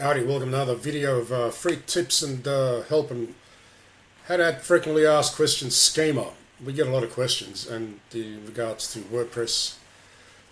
Howdy, welcome to another video of free tips and help and how to add frequently asked questions schema. We get a lot of questions and in regards to WordPress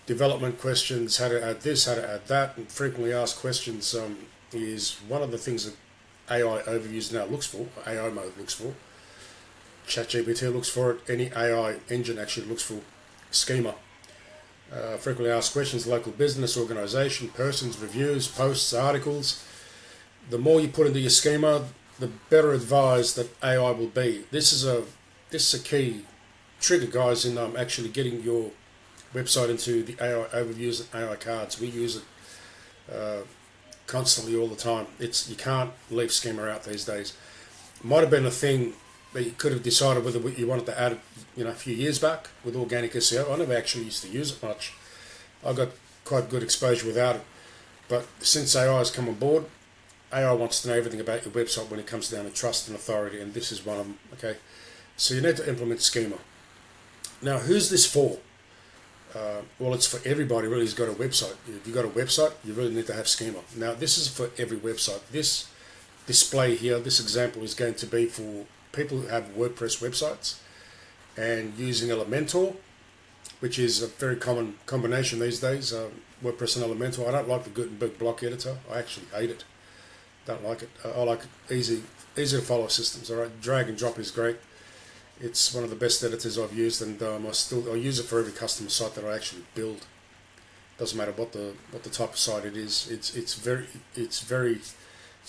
development questions, how to add this, how to add that, and frequently asked questions is one of the things that AI overviews now looks for, AI mode looks for. ChatGPT looks for it, any AI engine actually looks for schema. Frequently asked questions, local business, organization, persons, reviews, posts, articles. The more you put into your schema, the better advised that AI will be. This is a key trigger, guys, in actually getting your website into the AI overviews and AI cards. We use it constantly all the time. You can't leave schema out these days. It might have been a thing that you could have decided whether you wanted to add it, a few years back with organic SEO. I never actually used to use it much. I got quite good exposure without it. But since AI has come on board, AI wants to know everything about your website when it comes down to trust and authority, and this is one of them. Okay, so you need to implement schema. Now, who's this for? Well, it's for everybody really who's got a website. If you've got a website, you really need to have schema. Now, this is for every website. This display here, this example is going to be for people who have WordPress websites and using Elementor, which is a very common combination these days, WordPress and Elementor. I don't like the Gutenberg block editor. I actually hate it. Don't like it. I like it easy to follow systems. All right, drag and drop is great. It's one of the best editors I've used, and I use it for every customer site that I actually build. Doesn't matter what the type of site it is. It's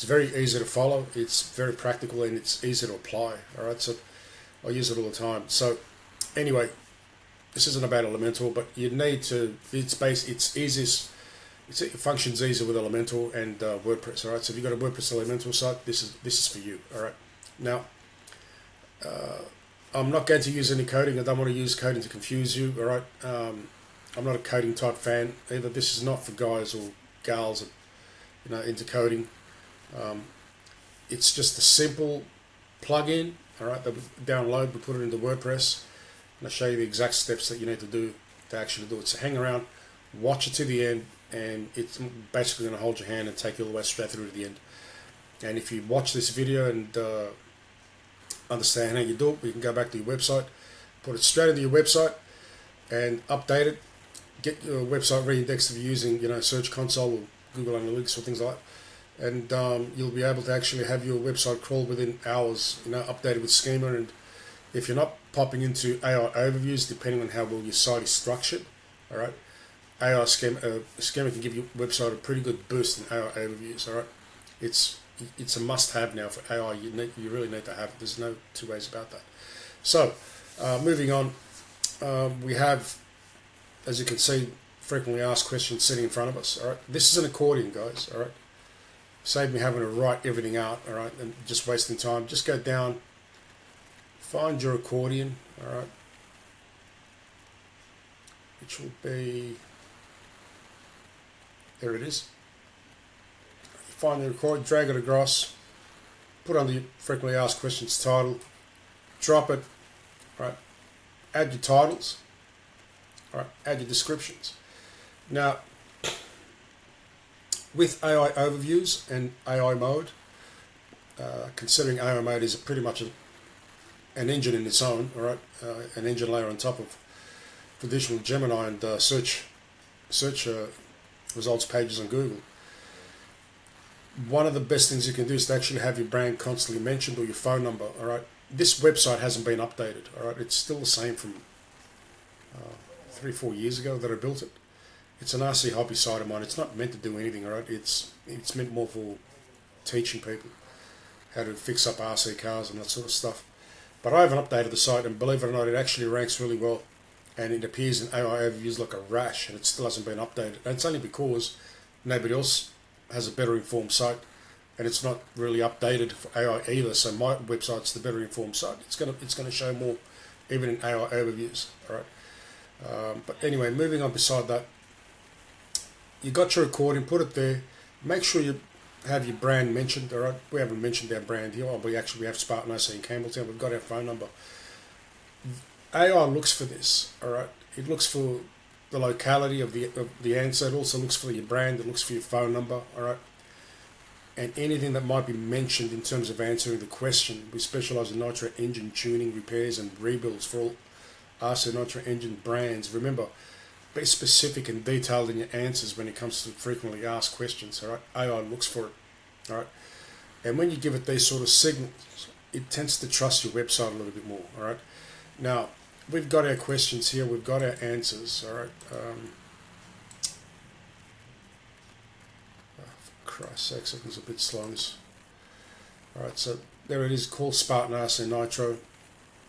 very easy to follow. It's very practical and it's easy to apply. All right, so I use it all the time. So anyway, this isn't about Elementor, but you need to. It's easiest. It functions easier with Elementor and WordPress. All right, so if you've got a WordPress Elementor site, this is for you. All right, now I'm not going to use any coding. I don't want to use coding to confuse you. All right, I'm not a coding type fan either. This is not for guys or gals, into coding. It's just a simple plugin, all right, that we download, we put it into WordPress, and I'll show you the exact steps that you need to do to actually do it. So hang around, watch it to the end, and it's basically going to hold your hand and take you all the way straight through to the end. And if you watch this video and understand how you do it, you can go back to your website, put it straight into your website, and update it. Get your website re-indexed if you're using, Search Console or Google Analytics or things like that. And you'll be able to actually have your website crawl within hours, updated with schema. And if you're not popping into AI overviews, depending on how well your site is structured, all right, AI schema can give your website a pretty good boost in AI overviews. All right, it's a must-have now for AI. You really need to have it. There's no two ways about that. So moving on, we have, as you can see, frequently asked questions sitting in front of us. All right, this is an accordion, guys. All right. Save me having to write everything out, all right, and just wasting time. Just go down, find your accordion, all right, which will be, there it is. Find the accordion, drag it across, put on the frequently asked questions title, drop it, all right, add your titles, all right, add your descriptions. Now, with AI overviews and AI mode, considering AI mode is pretty much an engine in its own, all right, an engine layer on top of traditional Gemini and search results pages on Google. One of the best things you can do is to actually have your brand constantly mentioned or your phone number. All right, this website hasn't been updated. All right, it's still the same from 3-4 years ago that I built it. It's an RC hobby site of mine. It's not meant to do anything, all right? It's meant more for teaching people how to fix up RC cars and that sort of stuff. But I haven't updated the site, and believe it or not, it actually ranks really well. And it appears in AI overviews like a rash, and it still hasn't been updated. And it's only because nobody else has a better informed site, and it's not really updated for AI either. So my website's the better informed site. It's gonna show more, even in AI overviews, all right? But anyway, moving on beside that. You got your accordion, put it there. Make sure you have your brand mentioned. All right, we haven't mentioned our brand here. We have Spartan OC in Campbelltown. We've got our phone number. AI looks for this. All right, it looks for the locality of the answer. It also looks for your brand. It looks for your phone number. All right. and anything that might be mentioned in terms of answering the question. We specialize in nitro engine tuning, repairs, and rebuilds for all RC nitro engine brands. Remember, be specific and detailed in your answers when it comes to frequently asked questions. All right, AI looks for it. All right, and when you give it these sort of signals, it tends to trust your website a little bit more. All right, now we've got our questions here, we've got our answers. All right. For Christ's sakes, it was a bit slow on this. Alright, so there it is. Call Spartan RC Nitro.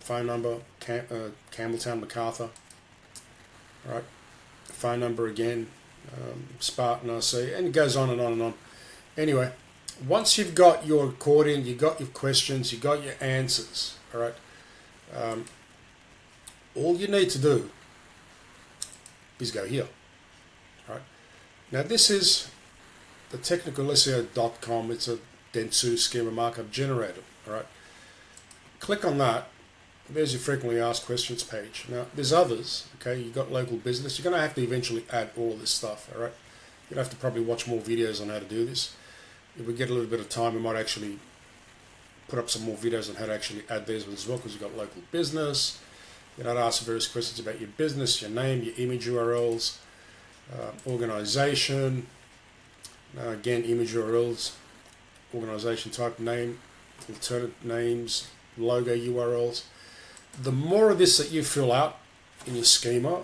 Phone number, Campbelltown, MacArthur. Alright, phone number again, Spartan RC, and it goes on and on and on. Anyway, once you've got your recording, you've got your questions, you've got your answers, alright, all you need to do is go here. Alright, now this is the technicalseo.com. It's a Dentsu schema markup generator. All right, click on that. There's your frequently asked questions page. Now there's others. Okay, you've got local business. You're going to have to eventually add all of this stuff. All right, you'll have to probably watch more videos on how to do this. If we get a little bit of time, we might actually put up some more videos on how to actually add these as well, because you've got local business. You know, to ask various questions about your business, your name, your image URLs, organization. Again, image URLs, organization type, name, alternate names, logo URLs. The more of this that you fill out in your schema,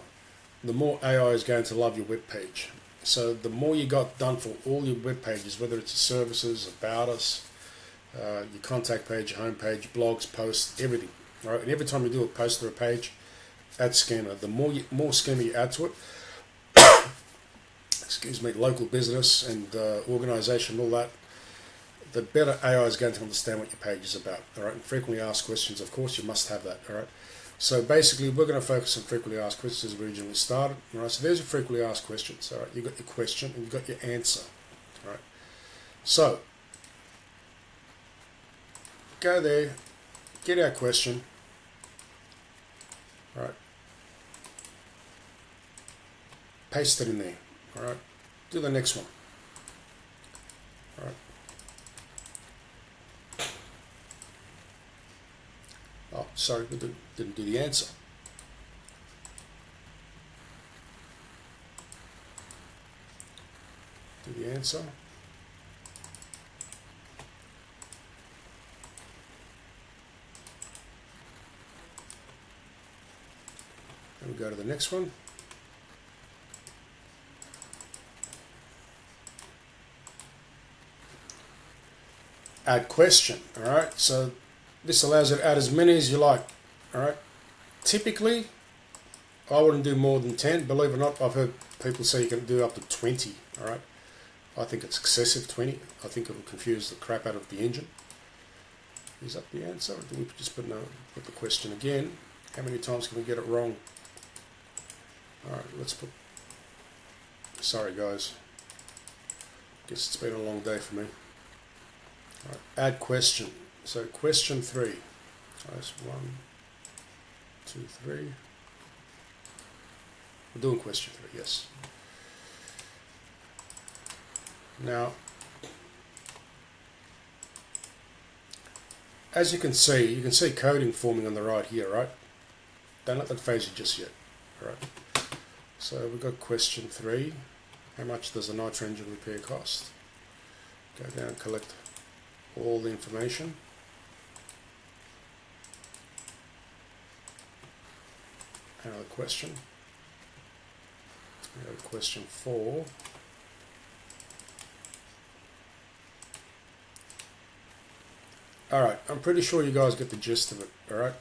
the more AI is going to love your web page. So the more you got done for all your web pages, whether it's services, about us, your contact page, your home page, blogs, posts, everything. Right? And every time you do a post or a page, add schema. The more schema you add to it, excuse me, local business and organization, all that, the better AI is going to understand what your page is about. All right, and frequently asked questions, of course, you must have that. All right, so basically, we're going to focus on frequently asked questions as we originally started. All right, so there's your frequently asked questions. All right, you've got your question and you've got your answer. All right, so go there, get our question. All right, paste it in there. All right, do the next one. All right. Oh, sorry, we didn't do the answer. Do the answer. And we go to the next one. Add question. All right, so this allows you to add as many as you like. All right, typically I wouldn't do more than 10. Believe it or not, I've heard people say you can do up to 20. All right, I think it's excessive, 20. I think it will confuse the crap out of the engine. Is that the answer? Or do we just put the question again? How many times can we get it wrong? All right, let's put. Sorry guys, guess it's been a long day for me. Right, add question. So question 3. That's 1, 2, 3. We're doing question 3, yes. Now, as you can see coding forming on the right here, right? Don't let that phase you just yet. All right. So we've got question 3. How much does a nitro engine repair cost? Go down and collect all the information. Another question. Question 4. Alright, I'm pretty sure you guys get the gist of it, alright?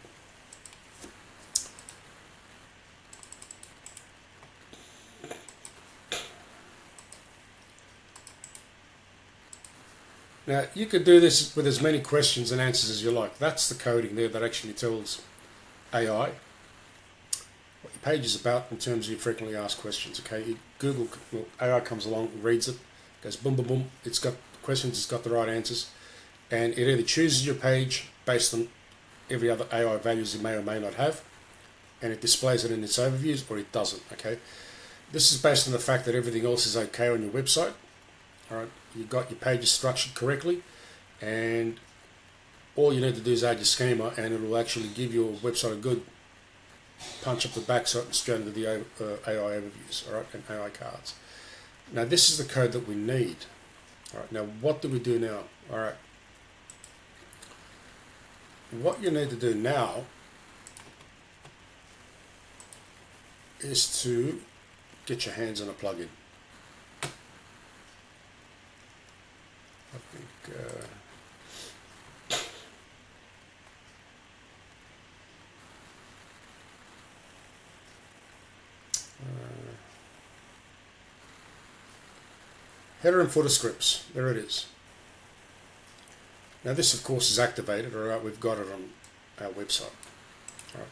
Now, you could do this with as many questions and answers as you like. That's the coding there that actually tells AI what your page is about in terms of your frequently asked questions. Okay, Google, AI comes along, reads it, goes boom, boom, boom. It's got questions, it's got the right answers, and it either chooses your page based on every other AI values it may or may not have, and it displays it in its overviews, or it doesn't. Okay, this is based on the fact that everything else is okay on your website. All right, you got your pages structured correctly, and all you need to do is add your schema, and it will actually give your website a good punch up the backside and straight into the AI overviews, all right, and AI cards. Now this is the code that we need. All right, now what do we do now? All right, what you need to do now is to get your hands on a plugin. I think header and footer scripts. There it is. Now this of course is activated, all right, we've got it on our website. All right.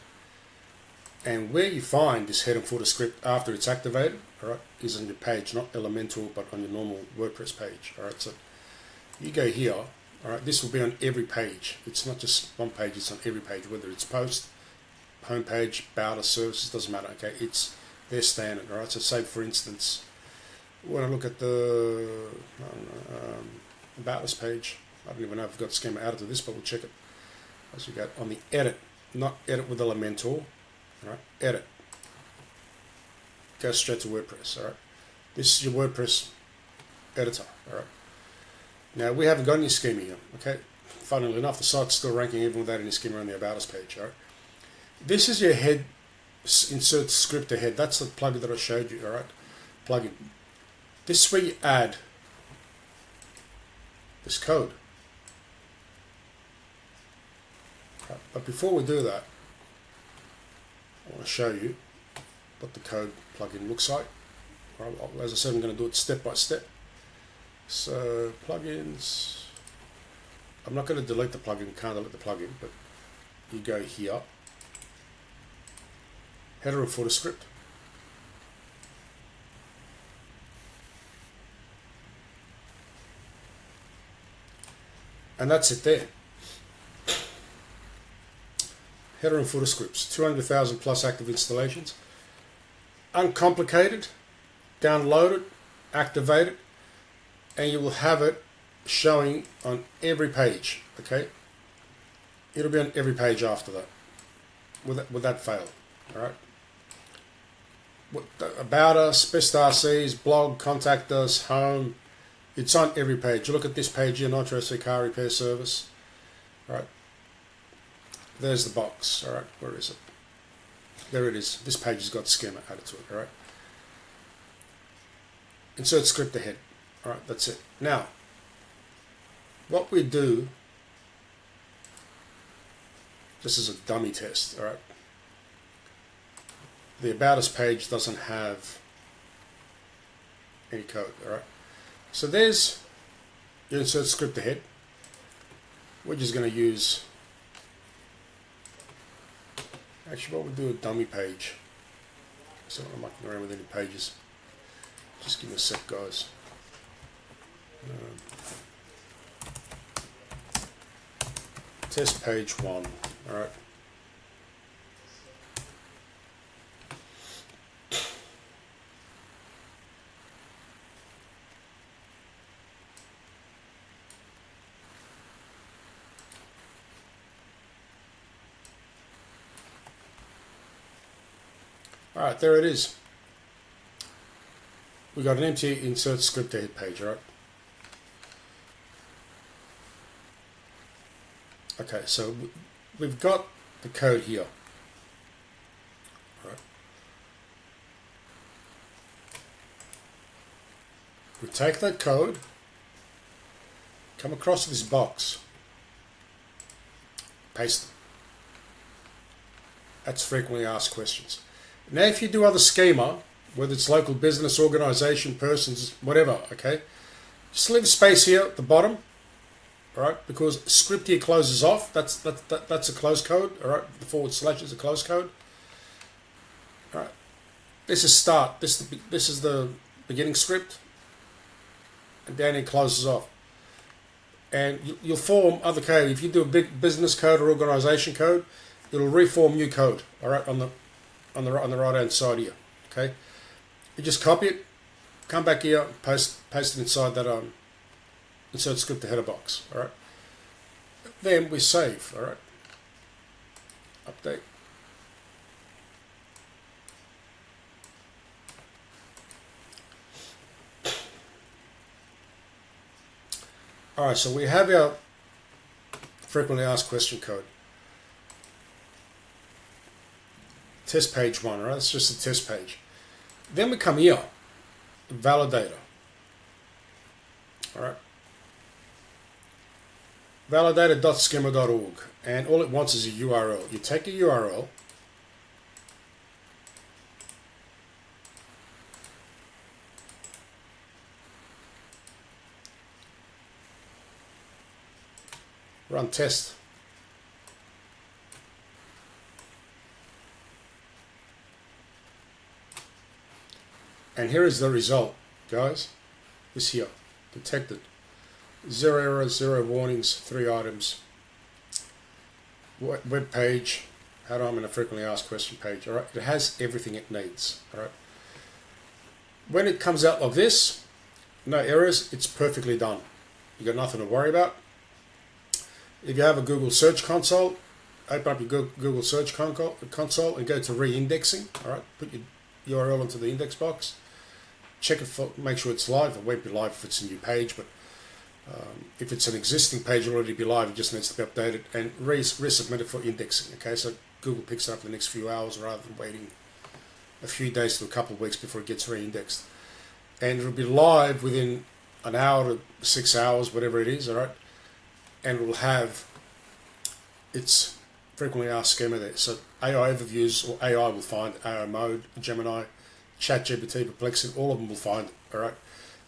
And where you find this header and footer script after it's activated, all right, is on your page, not Elementor, but on your normal WordPress page. All right, so you go here, all right, this will be on every page. It's not just one page, it's on every page, whether it's post, homepage, about us, services, doesn't matter, okay, it's their standard, all right. So say for instance, when I look at the about us page, I don't even know if I've got Schema added to this, but we'll check it. As you go on the edit, not edit with Elementor, all right, edit, go straight to WordPress, all right. This is your WordPress editor, all right. Now we haven't got any schema here, okay. Funnily enough, the site's still ranking even without any schema on the About Us page, all right. This is your head, insert script ahead. That's the plugin that I showed you, all right. Plugin. This is where you add this code. Right. But before we do that, I want to show you what the code plugin looks like. Right. As I said, I'm going to do it step by step. So plugins, I'm not going to delete the plugin, can't delete the plugin, but you go here, header and footer script, and that's it there. Header and footer scripts, 200,000 plus active installations, uncomplicated, download it, activate it, and you will have it showing on every page, okay? It'll be on every page after that, with that fail, all right? About us, best RCs, blog, contact us, home, it's on every page. You look at this page here, Nitro SC car repair service, all right? There's the box, all right, where is it? There it is. This page has got schema added to it, all right? Insert script ahead. All right, that's it. Now, what we do, this is a dummy test, all right? The About Us page doesn't have any code, all right? So there's your insert script ahead. We're just going to use, actually what we'll do, a dummy page. So I'm not mucking around with any pages. Just give me a sec, guys. Test page 1, all right. All right, there it is. We got an empty insert script ahead page, all right. Okay, so we've got the code here. All right. We take that code, come across this box, paste it. That's frequently asked questions. Now, if you do other schema, whether it's local business, organization, persons, whatever, okay, just leave space here at the bottom. All right, because script here closes off. That's a close code. All right, the / is a close code. All right, this is start. This is the beginning script, and down here closes off. And you'll form other code. If you do a big business code or organization code, it'll reform new code. All right, on the right hand side here. Okay, you just copy it, come back here, paste it inside that insert script to header box. All right. Then we save. All right. Update. All right. So we have our frequently asked question code. Test page 1. All right. That's just a test page. Then we come here. Validator. All right. Validator.schema.org, and all it wants is a URL. You take a URL, run test, and here is the result, guys. This here, detected. 0 errors, 0 warnings, 3 items. Web page, how do I'm in a frequently asked question page. All right, it has everything it needs. All right. When it comes out like this, no errors, it's perfectly done. You got nothing to worry about. If you have a Google Search Console, open up your Google Search Console and go to re-indexing. All right, put your URL into the index box. Check it for, make sure it's live. It won't be live if it's a new page, but if it's an existing page, it'll already be live. It just needs to be updated and resubmit it for indexing. Okay, so Google picks it up in the next few hours rather than waiting a few days to a couple of weeks before it gets re-indexed. And it'll be live within an hour to 6 hours, whatever it is. All right, and it will have its frequently asked schema there. So AI overviews, or AI will find AI mode, Gemini, ChatGPT, Perplexity, all of them will find it. All right.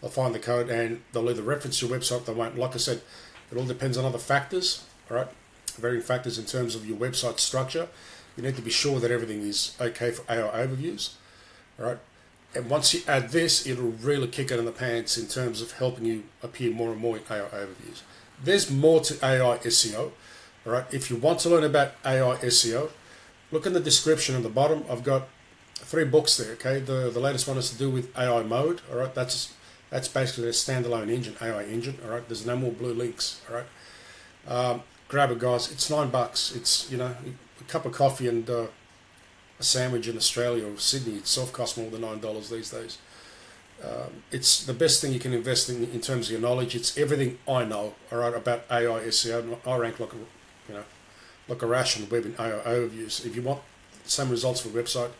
They'll find the code and they'll either reference your website, they won't. Like I said, it all depends on other factors, all right? Varying factors in terms of your website structure. You need to be sure that everything is okay for AI overviews, all right? And once you add this, it'll really kick it in the pants in terms of helping you appear more and more in AI overviews. There's more to AI SEO, all right? If you want to learn about AI SEO, look in the description at the bottom. I've got 3 books there, okay? The latest one is to do with AI mode, all right? That's basically a standalone engine, AI engine, all right? There's no more blue links, all right? Grab it, guys. It's $9. It's, you know, a cup of coffee and a sandwich in Australia or Sydney itself costs more than $9 these days. It's the best thing you can invest in terms of your knowledge. It's everything I know, all right, about AI SEO. I rank like a rash on the web in AI overviews. If you want some results for a website,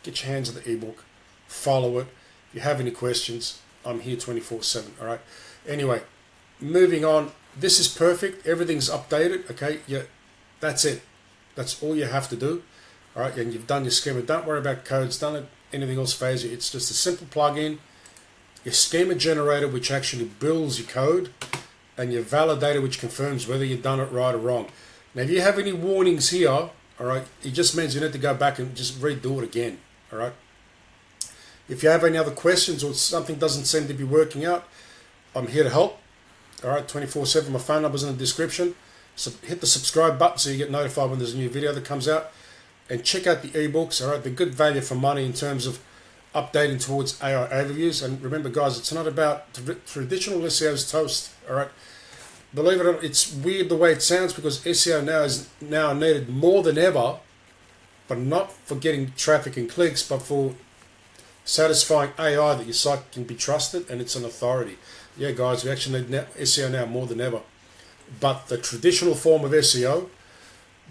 get your hands on the ebook, follow it. If you have any questions, I'm here 24/7, all right? Anyway, moving on. This is perfect. Everything's updated, okay? Yeah, that's it. That's all you have to do, all right? And you've done your schema. Don't worry about codes. Don't let anything else phase you. It's just a simple plugin, your schema generator, which actually builds your code, and your validator, which confirms whether you've done it right or wrong. Now, if you have any warnings here, all right, it just means you need to go back and just redo it again, all right? If you have any other questions or something doesn't seem to be working out, I'm here to help. All right, 24/7. My phone number's in the description. So hit the subscribe button so you get notified when there's a new video that comes out. And check out the ebooks. All right, they're good value for money in terms of updating towards AI overviews. And remember, guys, it's not about traditional SEO's toast. All right, believe it or not, it's weird the way it sounds because SEO now is needed more than ever, but not for getting traffic and clicks, but for satisfying AI that your site can be trusted and it's an authority. Yeah, guys, we actually need SEO now more than ever. But the traditional form of SEO,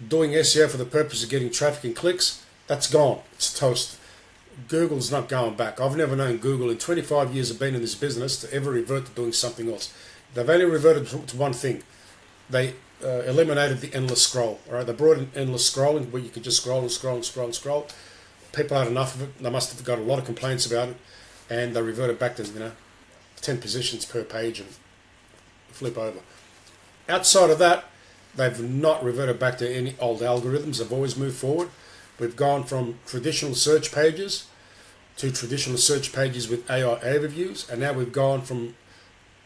doing SEO for the purpose of getting traffic and clicks, that's gone. It's toast. Google's not going back. I've never known Google in 25 years of being in this business to ever revert to doing something else. They've only reverted to one thing. They eliminated the endless scroll. All right, they brought in endless scrolling where you could just scroll and scroll and scroll and scroll. People had enough of it. They must have got a lot of complaints about it, and they reverted back to 10 positions per page and flip over. Outside of that, they've not reverted back to any old algorithms. They've always moved forward. We've gone from traditional search pages to traditional search pages with AI overviews, and now we've gone from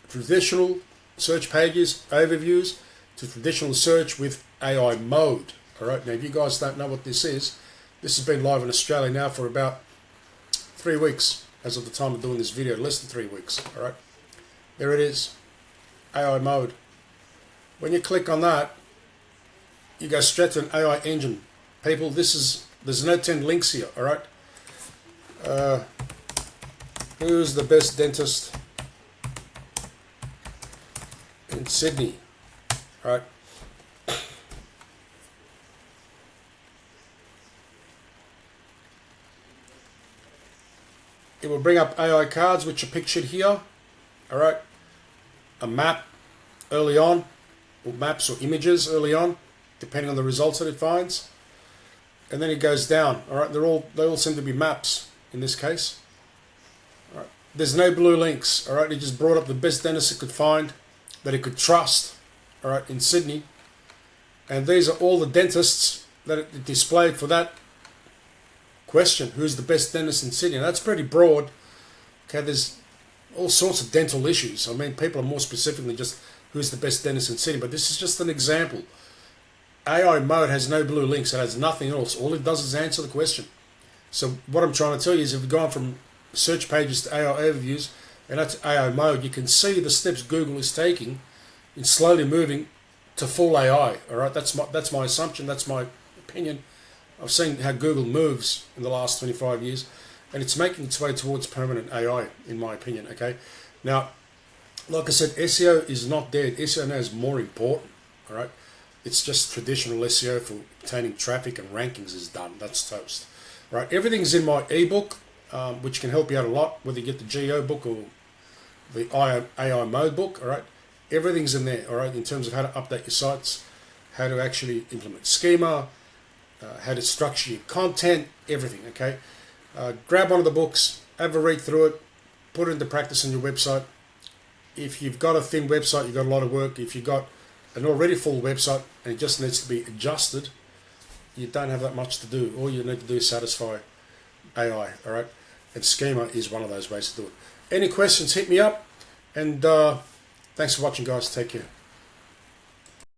traditional search pages overviews to traditional search with AI mode. All right. Now, if you guys don't know what this is, this has been live in Australia now for about 3 weeks, as of the time of doing this video, less than 3 weeks. All right, there it is, AI mode. When you click on that, you go straight to an AI engine. People, there's no 10 links here. All right, who's the best dentist in Sydney? All right. It will bring up AI cards, which are pictured here. All right, a map early on, or maps or images early on, depending on the results that it finds, and then it goes down. All right, they all seem to be maps in this case. All right, there's no blue links. All right, it just brought up the best dentist it could find that it could trust. All right, in Sydney, and these are all the dentists that it displayed for that question, who's the best dentist in Sydney? That's pretty broad. Okay, there's all sorts of dental issues. I mean, people are more specifically just who's the best dentist in Sydney, but this is just an example. AI mode has no blue links. It has nothing else. All it does is answer the question. So what I'm trying to tell you is if we've gone from search pages to AI overviews, and that's AI mode, you can see the steps Google is taking in slowly moving to full AI. All right, that's my assumption. That's my opinion. I've seen how Google moves in the last 25 years, and it's making its way towards permanent AI, in my opinion. Okay, now, like I said, SEO is not dead. SEO now is more important. All right, it's just traditional SEO for obtaining traffic and rankings is done. That's toast. All right, everything's in my ebook, which can help you out a lot, whether you get the GO book or the AI mode book. All right, everything's in there. All right, in terms of how to update your sites, how to actually implement schema, how to structure your content, everything. Okay, grab one of the books, have a read through it, put it into practice on your website. If you've got a thin website, you've got a lot of work. If you've got an already full website and it just needs to be adjusted, you don't have that much to do. All you need to do is satisfy AI. All right, and Schema is one of those ways to do it. Any questions, hit me up, and thanks for watching, guys. Take care.